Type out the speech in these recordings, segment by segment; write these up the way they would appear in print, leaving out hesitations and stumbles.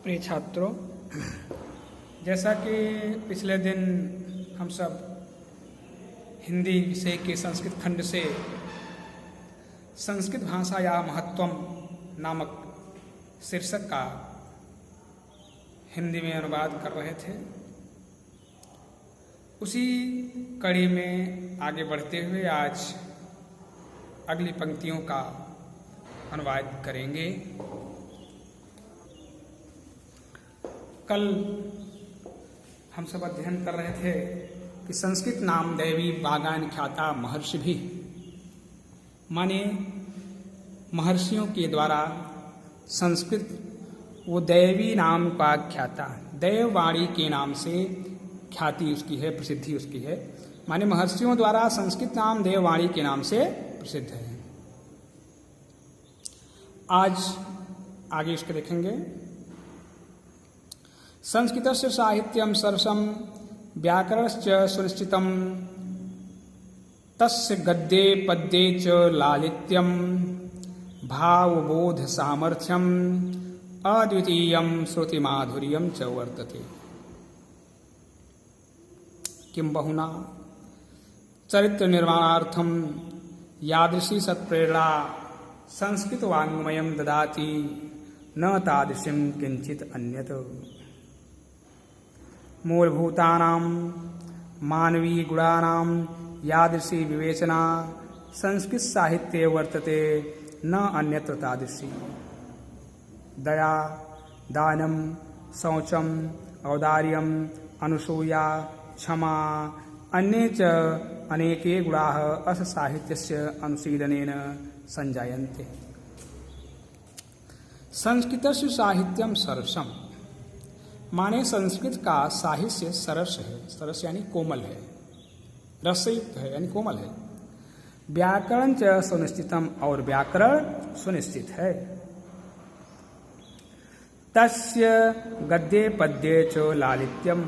प्रिय छात्रों, जैसा कि पिछले दिन हम सब हिंदी विषय के संस्कृत खंड से संस्कृत भाषा या महत्वम नामक शीर्षक का हिंदी में अनुवाद कर रहे थे, उसी कड़ी में आगे बढ़ते हुए आज अगली पंक्तियों का अनुवाद करेंगे। कल हम सब अध्ययन कर रहे थे कि संस्कृत नाम दैवी बागान ख्याता महर्षि भी, माने महर्षियों के द्वारा संस्कृत वो दैवी नाम का ख्याता, देववाणी के नाम से ख्याति उसकी है, प्रसिद्धि उसकी है। माने महर्षियों द्वारा संस्कृत नाम देववाणी के नाम से प्रसिद्ध है। आज आगे इसको देखेंगे। संस्कृतस्य साहित्यम सरसम व्याकरणश्च सुनिश्चितम तस्य गद्ये पद्ये च लालित्यम भावबोध सामर्थ्यम अद्वितीयम श्रुति माधुर्यम च वर्तते। किं बहुना चरित्र निर्माणार्थम यादृशी सत्प्रेरणा संस्कृत वाङ्मयं ददाति न तादृशं किंचित अन्यत्। मूलभूतानां मानवीय गुणानां यादृशी विवेचना संस्कृत साहित्ये वर्तते न अन्यत्र तादृशी। दया, दानं, शौचम, औदार्यम, अनुसूया, क्षमा अन्ये च अनेके गुणाः अस्य साहित्यस्य अनुशीलनेन संजायन्ते। संस्कृतस्य साहित्यम सरसम, माने संस्कृत का साहित्य सरस है। सरस यानी कोमल है, रसयुक्त है यानी कोमल है। व्याकरण च सुनिश्चितम, और व्याकरण सुनिश्चित है। तस्य गद्ये पद्ये च लालित्यम,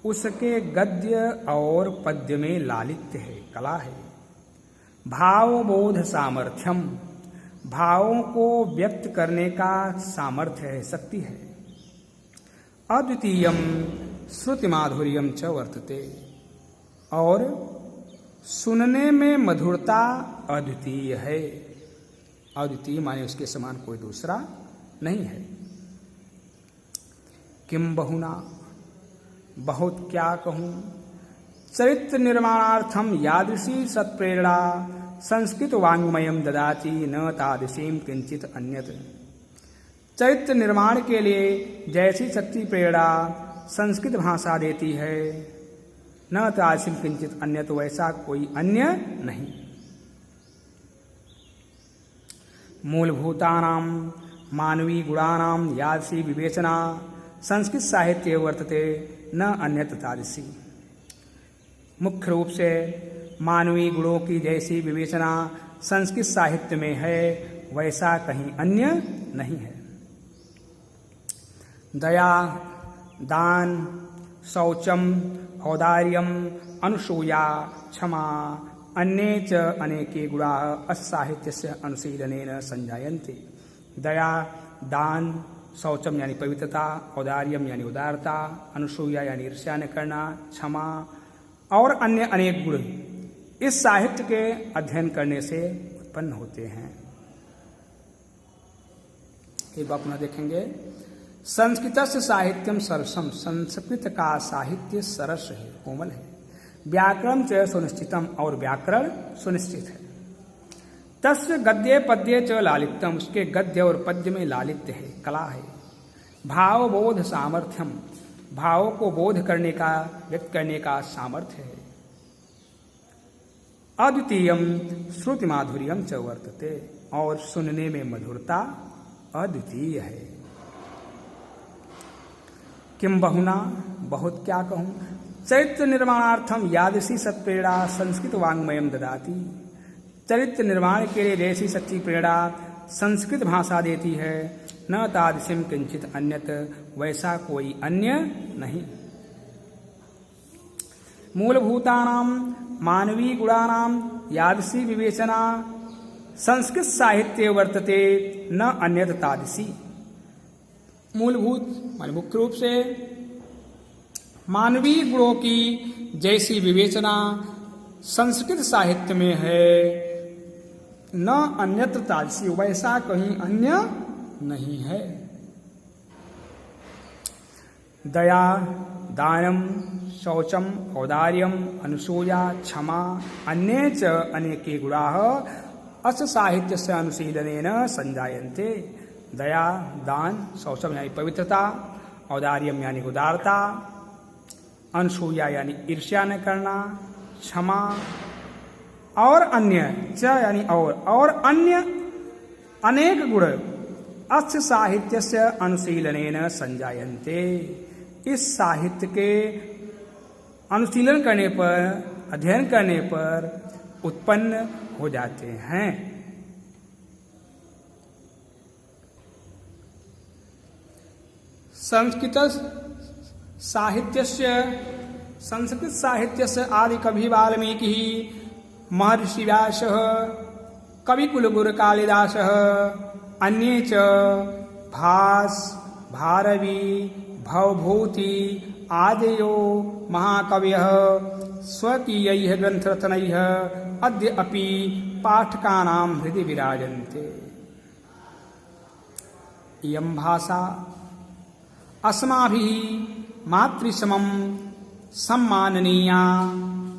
उसके गद्य और पद्य में लालित्य है, कला है। भावबोध सामर्थ्यम, भावों को व्यक्त करने का सामर्थ्य है, शक्ति है। अद्वितीयम श्रुति माधुर्यम च वर्तते, और सुनने में मधुरता अद्वितीय है। अद्वितीय माने उसके समान कोई दूसरा नहीं है। किम बहुना, बहुत क्या कहूँ। चरित्र निर्माणार्थम यादृशी सत्प्रेरणा संस्कृत वाङ्मयं ददाति न तादृशीं किंचित अन्यत्। चरित्र निर्माण के लिए जैसी शक्ति प्रेरणा संस्कृत भाषा देती है, न तादृशीं किंचित अन्यत्, वैसा कोई अन्य नहीं। मूलभूतानां मानवीय गुणानां यादृशी विवेचना संस्कृत साहित्ये वर्तते न अन्यत्र तादृशी। मुख्य रूप से मानवीय गुणों की जैसी विवेचना संस्कृत साहित्य में है, वैसा कहीं अन्य नहीं है। दया, दान, शौचम, औदार्यम, अनुसूया, क्षमा अन्ये च अनेके गुणाः अस्य साहित्यस्य अनुशीलनेन संजायन्ते। दया, दान, शौचम यानी पवित्रता, औदार्यम यानी उदारता, अनुसूया यानी ईर्ष्या न करना, क्षमा और अन्य अनेक गुण इस साहित्य के अध्ययन करने से उत्पन्न होते हैं। एक बात पुनः देखेंगे। संस्कृतस्य साहित्यम सरसम, संस्कृत का साहित्य सरस है, कोमल है। व्याकरण च सुनिश्चितम, और व्याकरण सुनिश्चित है। तस्य गद्ये पद्ये च लालित्यम, उसके गद्य और पद्य में लालित्य है, कला है। भावबोध सामर्थ्यम, भावों को बोध करने का, व्यक्त करने का सामर्थ्य है। अद्वितीयम श्रुति माधुर्यम च वर्तते, और सुनने में मधुरता अद्वितीय है। किम बहुना, बहुत क्या कहूँ। चरित्र निर्माणार्थम यादृशी सत्प्रेरणा संस्कृत वाङ्मयं ददाति, चरित्र निर्माण के लिए जैसी सच्ची प्रेरणा संस्कृत भाषा देती है, न तादृशं किंचित अन्यत, वैसा कोई अन्य नहीं। मूलभूतानां मानवीय गुणानां यादृशी विवेचना संस्कृत साहित्ये वर्तते न अन्यत तादृशी। मूलभूत माने मुख्य रूप से मानवीय गुणों की जैसी विवेचना संस्कृत साहित्य में है, न अन्यत्र तादृशी, वैसा कहीं अन्य नहीं है। दया, दानम, शौचम, औदार्यम, अनुसूया, क्षमा, अन्ये च अनेके गुणाः अस्य साहित्यस्य अनुशीलनेन संजायन्ते। दया, दान, शौचम यानी पवित्रता, औदार्यम यानी उदारता, अनुसूया यानी ईर्ष्या न करना, क्षमा और अन्य च यानी और अन्य अनेक गुण अस्य साहित्यस्य अनुशीलनेन संजायन्ते। इस साहित्य के अनुशीलन करने पर, अध्ययन करने पर उत्पन्न हो जाते हैं। संस्कृत साहित्यस्य आदि कवि वाल्मीकि, महर्षि व्यासः, कविकुलगुरु कालिदासः, अन्ये च भास, भारवी, भवभूति आदयो महाकवयः स्वकीयैः ग्रन्थरचनैः अद्य अपि पाठकानां हृदि विराजन्ते। इयं भाषा अस्माभिः मातृसमं सम्माननीया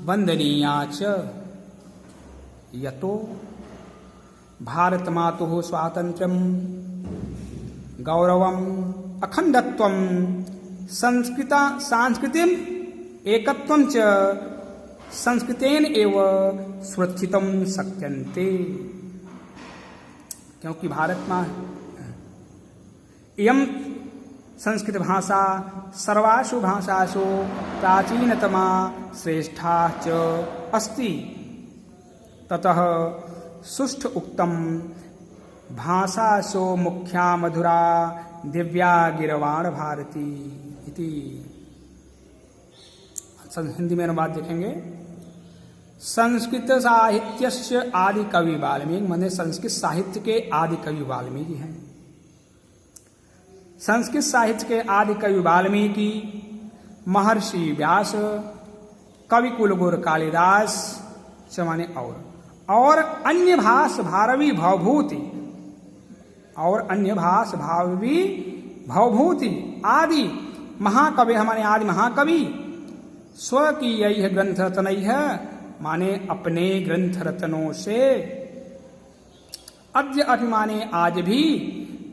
वन्दनीया च। यतो भारतमातुः स्वातन्त्र्यं, गौरवम्, अखण्डत्वं, सांस्कृतिक एकत्वं च संस्कृतेन एव सुरक्षितं शक्यन्ते। क्योंकि भारत में इयं संस्कृत भाषा सर्वासु भाषासु प्राचीनतमा श्रेष्ठा च अस्ति। ततः सुष्ठ उक्तं भाषासु मुख्या मधुरा दिव्या गिरवाण भारती इति। हिंदी में अनुवाद देखेंगे। संस्कृत साहित्यस्य आदि कवि वाल्मीकि, माने संस्कृत साहित्य के आदि कवि वाल्मीकि हैं। संस्कृत साहित्य के आदि कवि वाल्मीकि, महर्षि व्यास, कवि कुलगुरु कालिदास माने और अन्य भाष भारवी भवभूति, और अन्य भाष भावी भवभूति आदि महाकवि, हमारे आदि महाकवि, स्वकीय ग्रंथ रचनैः माने अपने ग्रंथ रचनों से, अद्य अपि माने आज भी,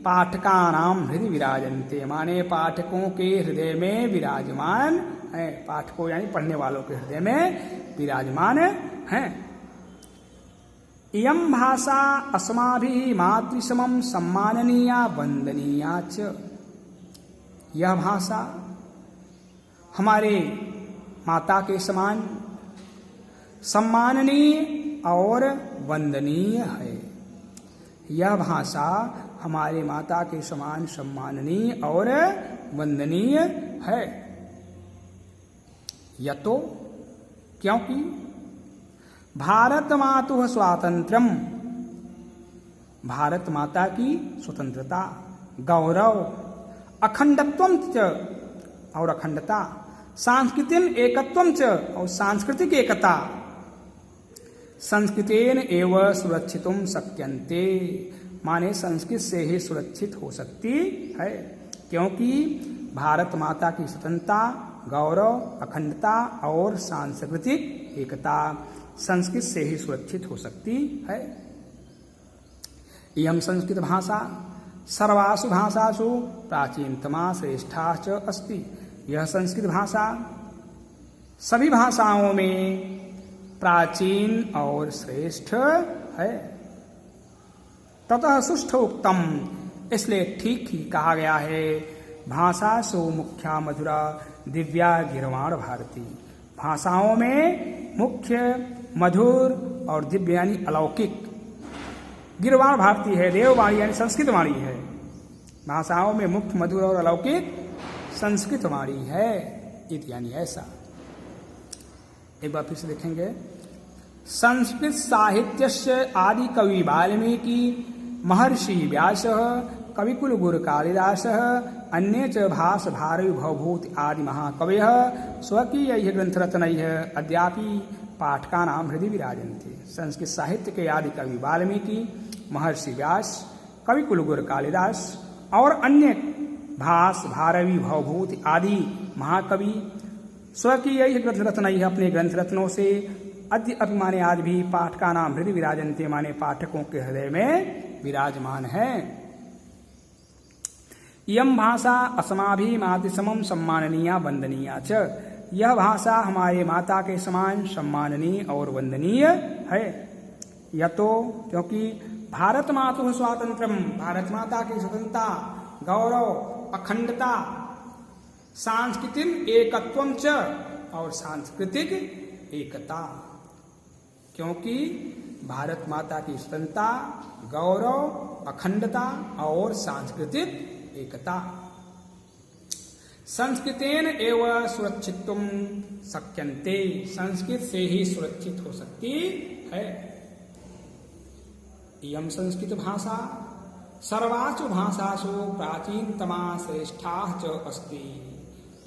पाठकानां हृदय विराजन्ते माने पाठकों के हृदय में विराजमान है। पाठकों यानी पढ़ने वालों के हृदय में विराजमान है। इयं भाषा अस्माभिः मातृसमं सम्माननीया वन्दनीया च। यह भाषा हमारे माता के समान सम्माननीय और वंदनीय है। यह भाषा हमारे माता के समान सम्माननीय और वंदनीय है। यतो क्योंकि भारत मातुः स्वातंत्र्यम, भारत माता की स्वतंत्रता, गौरव, अखंडत्वम च और अखंडता, सांस्कृतिक एकत्वम च और सांस्कृतिक एकता, संस्कृतेन एव सुरक्षितुम शक्यन्ते माने संस्कृत से ही सुरक्षित हो सकती है। क्योंकि भारत माता की स्वतंत्रता, गौरव, अखंडता और सांस्कृतिक एकता संस्कृत से ही सुरक्षित हो सकती है। इयं संस्कृत भाषा सर्वासु भाषासु प्राचीनतमा श्रेष्ठा च अस्ति। यह संस्कृत भाषा सभी भाषाओं में प्राचीन और श्रेष्ठ है। ततः सुष्ठ उक्तम, इसलिए ठीक ही कहा गया है, भाषासु मुख्या मधुरा दिव्या गिरवाण भारती। भाषाओं में मुख्य, मधुर और दिव्य यानी अलौकिक गिरवाण भारती है, देववाणी यानी संस्कृत वाणी है। भाषाओं में मुख्य, मधुर और अलौकिक संस्कृत वाणी है, यानी ऐसा। एक बार फिर से देखेंगे। संस्कृत साहित्यस्य आदि कवि वाल्मीकि, महर्षि व्यासः, कविकुल गुरु कालिदास अन्ये च भास भारवी भवभूति आदि महाकवयः स्वकीय ग्रंथरत्नैः अद्यापि पाठकानां हृदि विराजन्ते। संस्कृत साहित्य के आदि कवि वाल्मीकि, महर्षि व्यास, कविकुल गुरु कालिदास और अन्य भास भारवी भवभूति आदि महाकवि स्वकीय ग्रंथरत्नैः अपने ग्रंथरत्नों से अद्य माने आज भी पाठकानां हृदि विराजन्ते माने पाठकों के हृदय में विराजमान है। इयं भाषा अस्माभिः मातृसमं सम्माननीया वंदनीया च। यह भाषा हमारे माता के समान सम्माननीय और वंदनीय है। यह तो क्योंकि भारत मातुः स्वातंत्र्यम, भारत माता की स्वतंत्रता, गौरव, अखंडता, सांस्कृतिक एकत्वम च और सांस्कृतिक एकता, क्योंकि भारत माता की स्वतंत्रता, गौरव, अखंडता और सांस्कृतिक एकता संस्कृतेन एव सुरक्षितुम शक्यन्ते, संस्कृत से ही सुरक्षित हो सकती है। इयं संस्कृत भाषा सर्वासु भाषासु प्राचीनतमा श्रेष्ठा च अस्ति।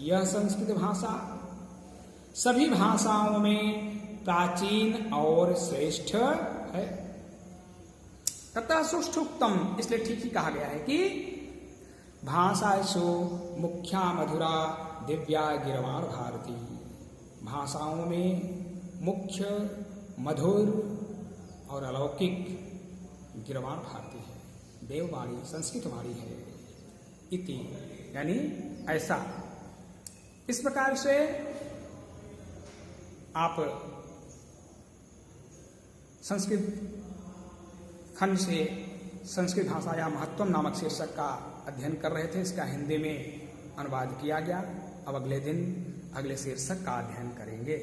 यह संस्कृत भाषा सभी भाषाओं में प्राचीन और श्रेष्ठ है। तथा सुष्ठुक्तम, इसलिए ठीक ही कहा गया है कि भाषासु मुख्या मधुरा दिव्या गिरवाण भारती, भाषाओं में मुख्य, मधुर और अलौकिक गिरवाण भारती है, देववाणी, संस्कृत वाणी है। इति यानी ऐसा, इस प्रकार से आप संस्कृत खंड से संस्कृत भाषा या महत्वम नामक शीर्षक का अध्ययन कर रहे थे। इसका हिंदी में अनुवाद किया गया। अब अगले दिन अगले शीर्षक का अध्ययन करेंगे।